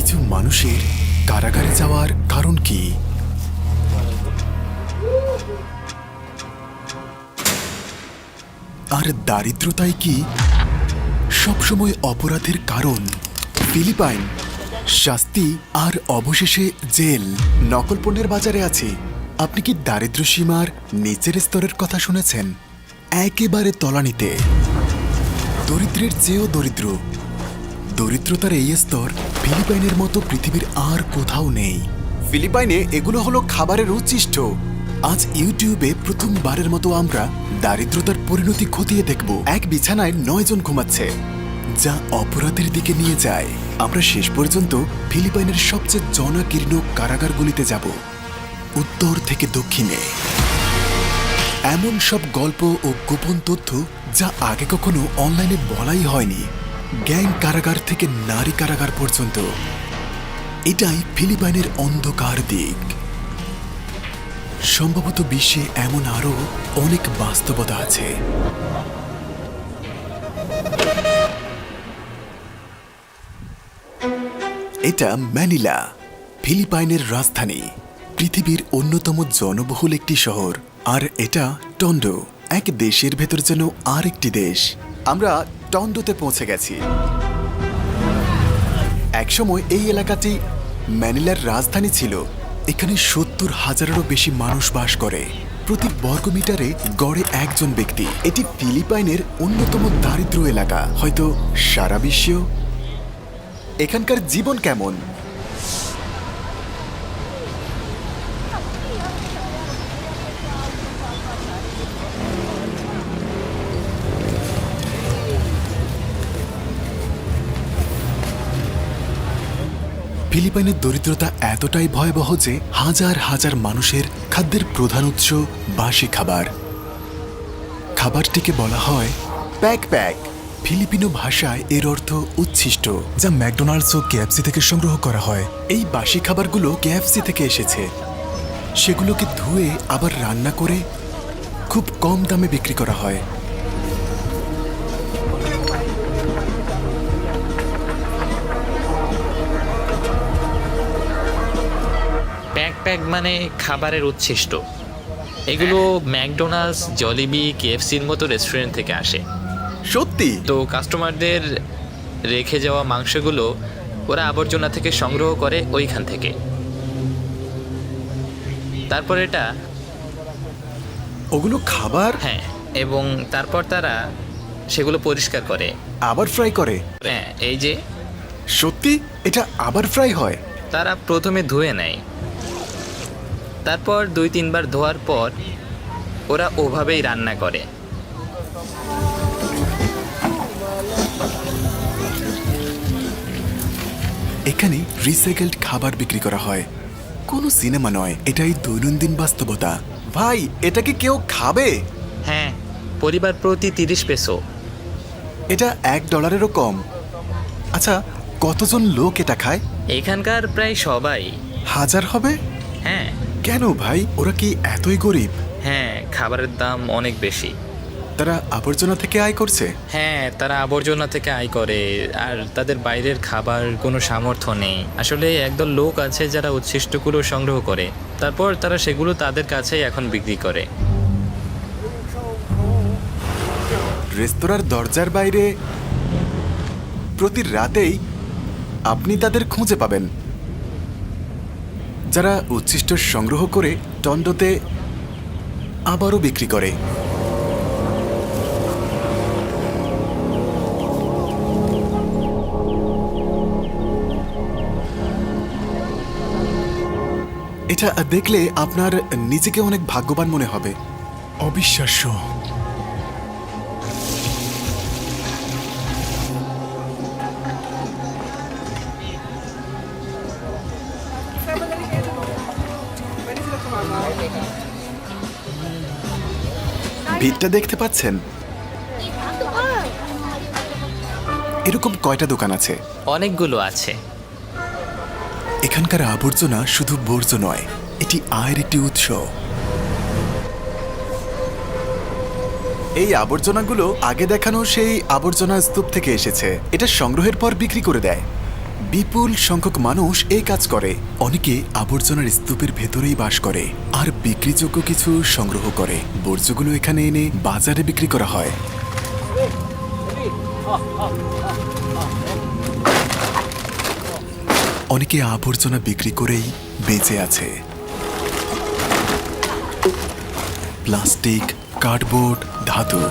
কিছু মানুষের কারাগারে যাওয়ার কারণ কি? আর দারিদ্রতাই কি সবসময় অপরাধের কারণ? ফিলিপাইন, শাস্তি আর অবশেষে জেল। নকল পণ্যের বাজারে আছে। আপনি কি দারিদ্র সীমার নিচের স্তরের কথা শুনেছেন? একেবারে তলানিতে, দরিদ্রের চেয়েও দরিদ্র। দরিদ্রতার এই স্তর ফিলিপাইনের মতো পৃথিবীর আর কোথাও নেই। ফিলিপাইনে এগুলো হলো খাবারের উচ্ছিষ্ট। আজ ইউটিউবে প্রথমবারের মতো আমরা দারিদ্রতার পরিণতি খতিয়ে দেখব। এক বিছানায় 9 জন ঘুমাচ্ছে, যা অপরাধের দিকে নিয়ে যায়। আমরা শেষ পর্যন্ত ফিলিপাইনের সবচেয়ে জনাকীর্ণ কারাগারগুলিতে যাব, উত্তর থেকে দক্ষিণে। এমন সব গল্প ও গোপন তথ্য যা আগে কখনো অনলাইনে বলাই হয়নি। গ্যাং কারাগার থেকে নারী কারাগার পর্যন্ত, এটাই ফিলিপাইনের অন্ধকার দিক। সম্ভবত বিশ্বে এমন আরো অনেক বাস্তবতা আছে। এটা ম্যানিলা, ফিলিপাইনের রাজধানী, পৃথিবীর অন্যতম জনবহুল একটি শহর। আর এটা টন্ডো, এক দেশের ভেতর যেন আরেকটি দেশ। আমরা টন্ডোতে পৌঁছে গেছি। একসময় এই এলাকাটি ম্যানিলার রাজধানী ছিল। এখানে 70,000-এরও বেশি মানুষ বাস করে, প্রতি বর্গমিটারে গড়ে একজন ব্যক্তি। এটি ফিলিপাইনের অন্যতম দারিদ্র এলাকা, হয়তো সারা বিশ্বেও। এখানকার জীবন কেমন? ফিলিপাইনের দরিদ্রতা এতটাই ভয়াবহ যে হাজার হাজার মানুষের খাদ্যের প্রধান উৎস বাসি খাবার। খাবারটিকে বলা হয় প্যাক প্যাক। ফিলিপিনো ভাষায় এর অর্থ উচ্ছিষ্ট, যা ম্যাকডোনাল্ডস ও কেএফসি থেকে সংগ্রহ করা হয়। এই বাসি খাবারগুলো কেএফসি থেকে এসেছে। সেগুলোকে ধুয়ে আবার রান্না করে খুব কম দামে বিক্রি করা হয়। প্যাক মানে খাবারের উচ্ছিষ্ট। এগুলো ম্যাকডোনাল্ডস, জলিবি, কেএফসির মতো রেস্টুরেন্ট থেকে আসে। সত্যি? তো কাস্টমারদের রেখে যাওয়া মাংসগুলো ওরা আবর্জনা থেকে সংগ্রহ করে ওইখান থেকে। তারপর এটা ওগুলো খাবার? হ্যাঁ, এবং তারপর তারা সেগুলো পরিষ্কার করে, আবার ফ্রাই করে? হ্যাঁ, এই যে সত্যি এটা আবার ফ্রাই হয়? তারা প্রথমে ধুয়ে নেয়, তারপর 2-3 বার ধোয়ার পর ওরা ওভাবেই রান্না করে। এখানে রিসাইকেলড খাবার বিক্রি করা হয়। কোনো সিনেমা নয়, এটাই দৈনন্দিন বাস্তবতা। ভাই, এটা কি কেউ খাবে? হ্যাঁ, পরিবার প্রতি 30 পেসো। এটা $1-এরও কম। আচ্ছা, কতজন লোক এটা খায়? এখানকার প্রায় সবাই। 1000 হবে? হ্যাঁ কেন ভাই, ওরা কি এতই গরিব? হ্যাঁ, খাবারের দাম অনেক বেশি। তারা আবর্জনা থেকে আয় করছে? হ্যাঁ, তারা আবর্জনা থেকে আয় করে, আর তাদের বাইরের খাবার কোনো সামর্থ্য নেই। আসলে একদল লোক আছে যারা উচ্ছিষ্টগুলো সংগ্রহ করে, তারপর তারা সেগুলো তাদের কাছেই এখন বিক্রি করে। রেস্তোরাঁর দরজার বাইরে প্রতি রাতেই আপনি তাদের খুঁজে পাবেন, যারা উচ্ছিষ্ট সংগ্রহ করে টন্ডোতে আবারও বিক্রি করে। এটা দেখলে আপনার নিজেকে অনেক ভাগ্যবান মনে হবে। অবিশ্বাস্য। ভিড়টা দেখতে পাচ্ছেন? এরকম কয়টা দোকান আছে? অনেকগুলো আছে। এখানকার আবর্জনা শুধু বর্জ্য নয়, এটি আয়ের একটি উৎস। এই আবর্জনাগুলো আগে দেখানো সেই আবর্জনা স্তূপ থেকে এসেছে। এটা সংগ্রহের পর বিক্রি করে দেয়। বিপুল সংখ্যক মানুষ এই কাজ করে। অনেকে আবর্জনার স্তূপের ভেতরেই বাস করে আর বিক্রিযোগ্য কিছু সংগ্রহ করে। বর্জ্যগুলো এখানে এনে বাজারে বিক্রি করা হয়। অনেকে আবর্জনা বিক্রি করেই বেঁচে আছে। প্লাস্টিক, কার্ডবোর্ড, ধাতু।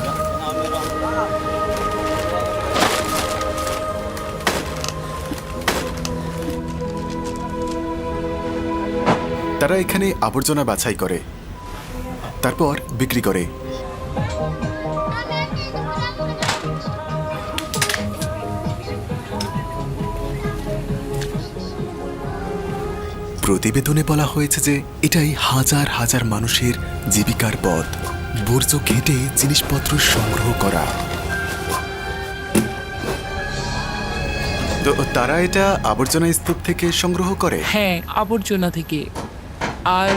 তারা এখানে আবর্জনা বাছাই করে, তারপর বিক্রি করে। প্রতিবেদনে বলা হয়েছে যে এটাই হাজার হাজার মানুষের জীবিকার পথ, বর্জ্য ঘেঁটে জিনিসপত্র সংগ্রহ করা। তো তারা এটা আবর্জনা স্তূপ থেকে সংগ্রহ করে? হ্যাঁ, আবর্জনা থেকে, আর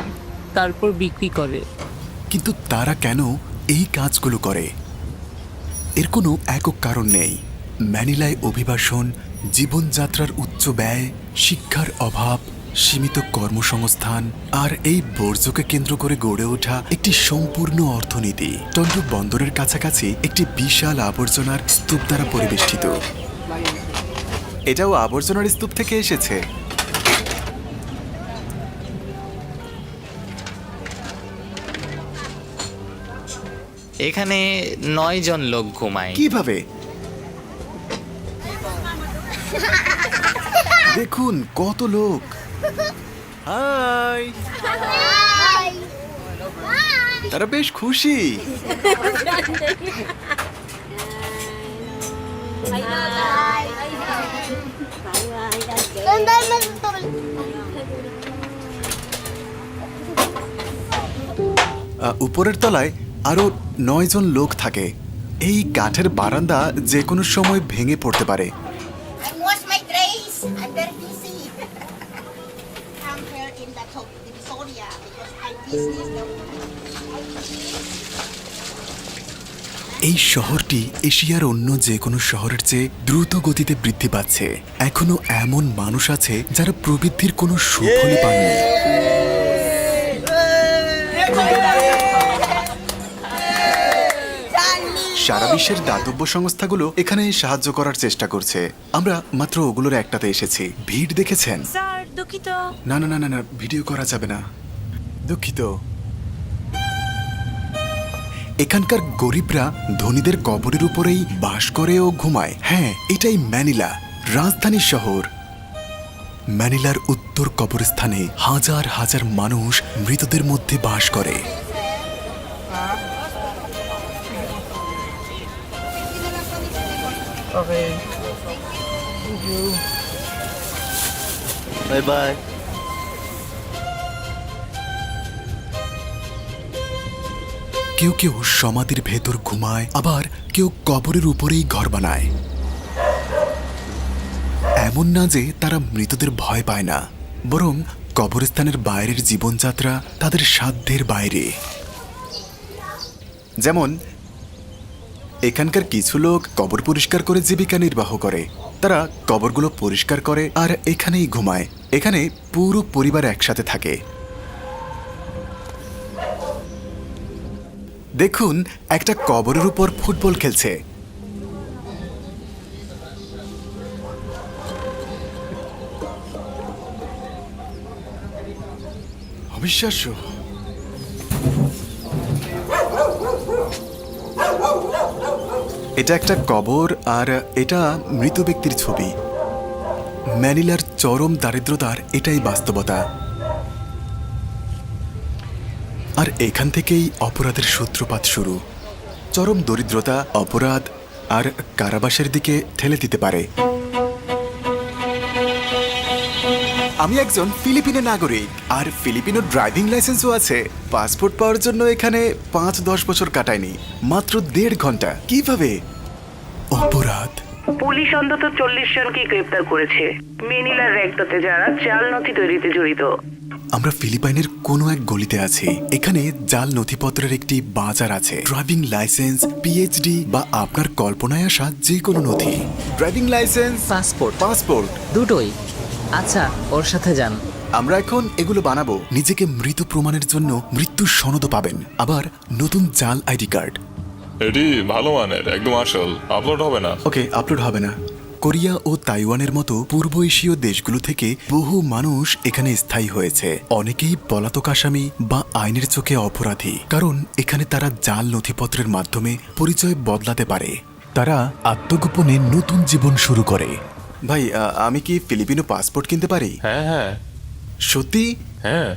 তারপর বিক্রি করে। কিন্তু তারা কেন এই কাজগুলো করে? এর কোনো একক কারণ নেই। ম্যানিলায় অভিবাসন, জীবনযাত্রার উচ্চ ব্যয়, শিক্ষার অভাব, সীমিত কর্মসংস্থান আর এই বর্জ্যকে কেন্দ্র করে গড়ে ওঠা একটি সম্পূর্ণ অর্থনীতি টন্ডু বন্দরের কাছাকাছি একটি বিশাল আবর্জনার স্তূপ দ্বারা পরিবেষ্টিত। এটাও আবর্জনার স্তূপ থেকে এসেছে। এখানে 9 জন লোক ঘুমায়। কিভাবে? দেখুন কত লোক। হাই, তারা বেশ খুশি। উপরের তলায় আরো 9 জন লোক থাকে। এই কাঠের বারান্দা যে কোনো সময় ভেঙে পড়তে পারে। I wash my trays. I'm very busy. Come here in the top Divisoria because I business the. এই শহরটি এশিয়ার অন্য যে কোনো শহরের চেয়ে দ্রুত গতিতে বৃদ্ধি পাচ্ছে। এখনো এমন মানুষ আছে যারা প্রবৃদ্ধির কোনো সুফলই পাননি। সারা বিশ্বের দাতব্য সংস্থাগুলো এখানে সাহায্য করার চেষ্টা করছে। আমরা মাত্র ওগুলোর একটাতে এসেছি। ভিড় দেখেছেন? স্যার দুঃখিত। না না না না না, ভিডিও করা যাবে না, দুঃখিত। এখানকার গরিবরা ধনীদের কবরের উপরেই বাস করে ও ঘুমায়। হ্যাঁ, এটাই ম্যানিলা, রাজধানী শহর। ম্যানিলার উত্তর কবরস্থানে হাজার হাজার মানুষ মৃতদের মধ্যে বাস করে। Bye bye. কেউ কেউ সমাধির ভেতর ঘুমায়, আবার কেউ কবরের উপরেই ঘর বানায়। এমন না যে তারা মৃতদের ভয় পায় না, বরং কবরস্থানের বাইরের জীবনযাত্রা তাদের সাধ্যের বাইরে। যেমন এখানকার কিছু লোক কবর পরিষ্কার করে জীবিকা নির্বাহ করে। তারা কবরগুলো পরিষ্কার করে আর এখানেই ঘুমায়। এখানে পুরো পরিবার একসাথে থাকে। দেখুন, একটা কবরের উপর ফুটবল খেলছে। অবিশ্বাস্য। এটা একটা কবর আর এটা মৃত ব্যক্তির ছবি। ম্যানিলার চরম দারিদ্রতার এটাই বাস্তবতা। আর এখান থেকেই অপরাধের সূত্রপাত শুরু। চরম দরিদ্রতা অপরাধ আর কারাবাসের দিকে ঠেলে দিতে পারে। আমি একজন ফিলিপিনো নাগরিক আর ফিলিপিনো ড্রাইভিং লাইসেন্সও আছে। পাসপোর্ট পাওয়ার জন্য এখানে 5-10 বছর কাটায়নি, মাত্র 1.5 ঘন্টা। কিভাবে? অপরাধ। পুলিশ অন্তত 40 জনকে গ্রেপ্তার করেছে ম্যানিলার র্যাকেটে যারা জাল নথি তৈরিতে জড়িত। আমরা ফিলিপাইনের কোনো এক গলিতে আছি। এখানে জাল নথিপত্রের একটি বাজার আছে। ড্রাইভিং লাইসেন্স, পিএইচডি বা আপনার কল্পনায় আসা যে কোনো নথি। Driving licence, passport. দুটোই। আচ্ছা, ওর সাথে যান। আমরা এখন এগুলো বানাবো। নিজেকে মৃত প্রমাণের জন্য মৃত্যুর সনদও পাবেন। আবার নতুন জাল আইডি কার্ড। এটি ভালো মানের, একদম আসল। আপলোড হবে না। ওকে, আপলোড হবে না। কোরিয়া ও তাইওয়ানের মতো পূর্ব এশীয় দেশগুলো থেকে বহু মানুষ এখানে স্থায়ী হয়েছে। অনেকেই পলাতক আসামি বা আইনের চোখে অপরাধী, কারণ এখানে তারা জাল নথিপত্রের মাধ্যমে পরিচয় বদলাতে পারে। তারা আত্মগোপনে নতুন জীবন শুরু করে। ভাই, আমি কি ফিলিপিনো পাসপোর্ট কিনতে পারি? হ্যাঁ হ্যাঁ সত্যি? হ্যাঁ,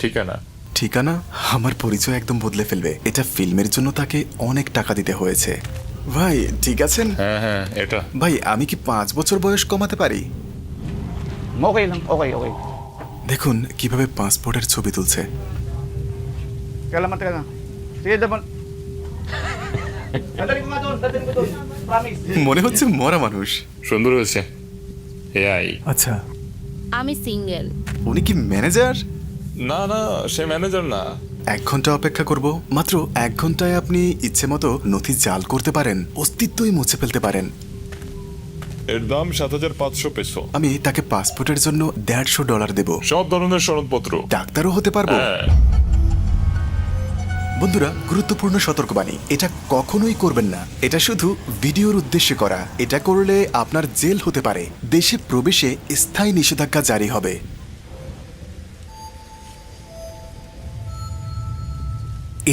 ঠিকানা। ঠিকানা? আমার পরিচয় একদম বদলে ফেলবে। এটা ফিল্মের জন্য তাকে অনেক টাকা দিতে হয়েছে। ভাই ঠিক আছেন? হ্যাঁ হ্যাঁ, এটা। ভাই, আমি কি 5 বছর বয়স কমাতে পারি? Okay lang, okay. দেখুন কিভাবে পাসপোর্টের ছবি তুলছে। Kailan ka na? Sige, dapat. Dadalhin ko nga doon, Promise. মনে হচ্ছে মরা মানুষ। সুন্দর হয়েছে। এআই। আচ্ছা, আমি সিঙ্গেল। উনি কি ম্যানেজার? না না, সে ম্যানেজার না। 1 ঘন্টা অপেক্ষা করব। মাত্র 1 ঘন্টায় আপনি ইচ্ছে মতো নথি জাল করতে পারেন, অস্তিত্বই মুছে ফেলতে পারেন। এর দাম 7,500 পেসো। আমি তাকে পাসপোর্টের জন্য $150 দেব। সব ধরনের সনদপত্র। ডাক্তারও হতে পারবো। হ্যাঁ। বন্ধুরা, গুরুত্বপূর্ণ সতর্কবাণী, এটা কখনোই করবেন না। এটা শুধু ভিডিওর উদ্দেশ্যে করা। এটা করলে আপনার জেল হতে পারে। দেশে প্রবেশে স্থায়ী নিষেধাজ্ঞা জারি হবে।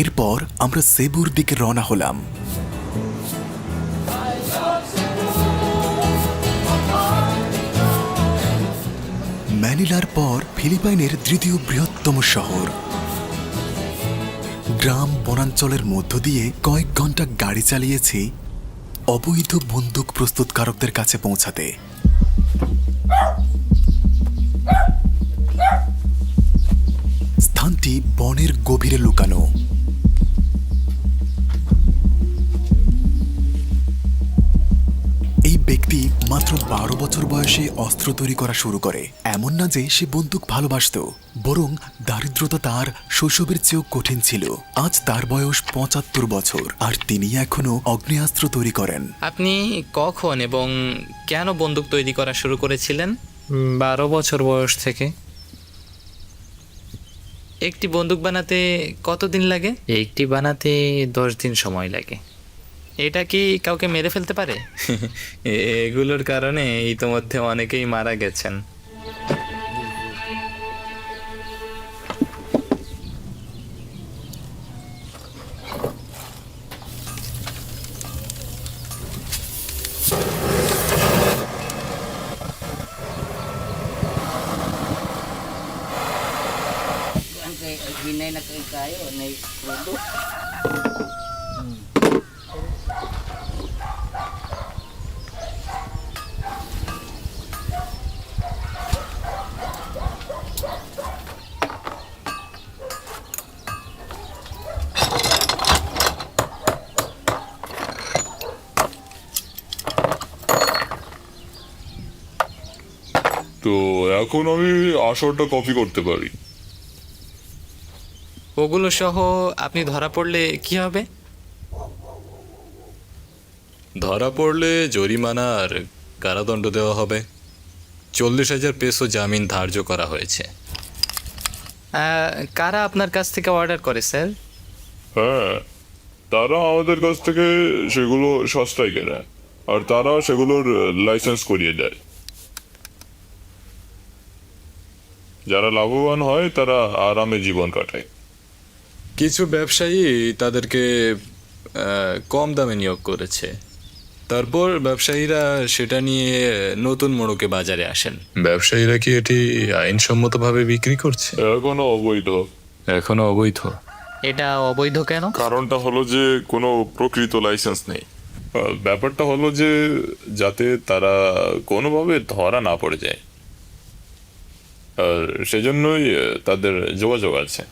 এরপর আমরা সেবুর দিকে রওনা হলাম। ম্যানিলার পর ফিলিপাইনের 3য় বৃহত্তম শহর। গ্রাম বনাঞ্চলের মধ্য দিয়ে কয়েক ঘন্টা গাড়ি চালিয়েছি অবৈধ বন্দুক প্রস্তুতকারকদের কাছে পৌঁছাতে। স্থানটি বনের গভীরে লুকানো। এই ব্যক্তি মাত্র 12 বছর বয়সে অস্ত্র তৈরি করা শুরু করে। এমন না যে সে বন্দুক ভালোবাসতো, বরং দারিদ্রতা তার শৈশবের চেয়েও কঠিন ছিল। আজ তার বয়স 75 বছর, আর তিনি এখনো অগ্নেয়াস্ত্র তৈরি করেন। আপনি কখন এবং কেন বন্দুক তৈরি করা শুরু করেছিলেন? 12 বছর বয়স থেকে। একটি বন্দুক বানাতে কতদিন লাগে? একটি বানাতে 10 দিন সময় লাগে। এটা কি কাউকে মেরে ফেলতে পারে? এগুলোর কারণে ইতোমধ্যে অনেকেই মারা গেছেন। Kay hinay na kayo, nay product. তো এখন আমি আসরটা কপি করতে পারি। ওগুলো সহ আপনি ধরা পড়লে কি হবে? ধরা পড়লে জরিমানা আর কারাদণ্ড দেওয়া হবে। 40,000 পেসো জামিন ধার্য করা হয়েছে। কারা আপনার কাছ থেকে অর্ডার করে স্যার? হ্যাঁ, তারা আমাদের কাছ থেকে সেগুলো সস্তায় কেনে, আর তারা সেগুলোর লাইসেন্স করিয়ে দেয়। যারা লাভবান হয় তারা আরামে জীবন কাটায়। কিছু ব্যবসায়ী তাদেরকে কম দামে নিয়োগ করেছে। তারপর ব্যবসায়ীরা সেটা নিয়ে নতুন মোড়কে বাজারে আসেন। ব্যবসায়ীরা কি এটি আইনসম্মতভাবে বিক্রি করছে? এখনো অবৈধ। এখনো অবৈধ। এটা অবৈধ কেন? কারণটা হলো যে কোনো প্রকৃত লাইসেন্স নেই। ব্যাপারটা হলো যে যাতে তারা কোনোভাবে ধরা না পড়ে যায়, আর সেজন্যই তাদের যোগাযোগ আছে।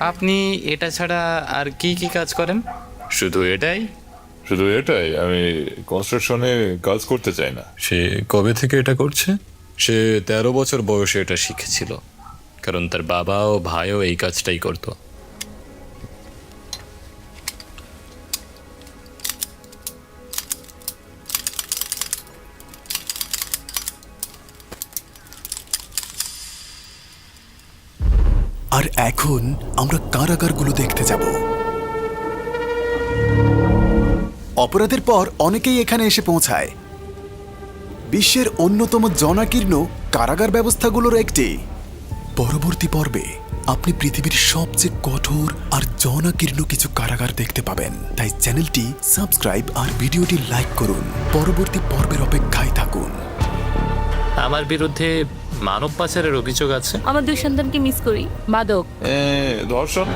আপনি এটা ছাড়া আর কি কি কাজ করেন? শুধু এটাই? শুধু এটাই, আমি কনস্ট্রাকশনে কাজ করতে চাই না। সে কবে থেকে এটা করছে? সে 13 বছর বয়সে এটা শিখেছিল, কারণ তার বাবা ও ভাইও এই কাজটাই করতো। আর এখন আমরা কারাগারগুলো দেখতে যাব। অপরাধের পর অনেকেই এখানে এসে পৌঁছায়। বিশ্বের অন্যতম জনাকীর্ণ কারাগার ব্যবস্থাগুলোর একটি। পরবর্তী পর্বে আপনি পৃথিবীর সবচেয়ে কঠোর আর জনাকীর্ণ কিছু কারাগার দেখতে পাবেন। তাই চ্যানেলটি সাবস্ক্রাইব আর ভিডিওটি লাইক করুন। পরবর্তী পর্বের অপেক্ষায় থাকুন। আমার বিরুদ্ধে মানব পাচারের অভিযোগ আছে। আমার 2 সন্তানকে মিস করি। মাদক। ধর্ষণ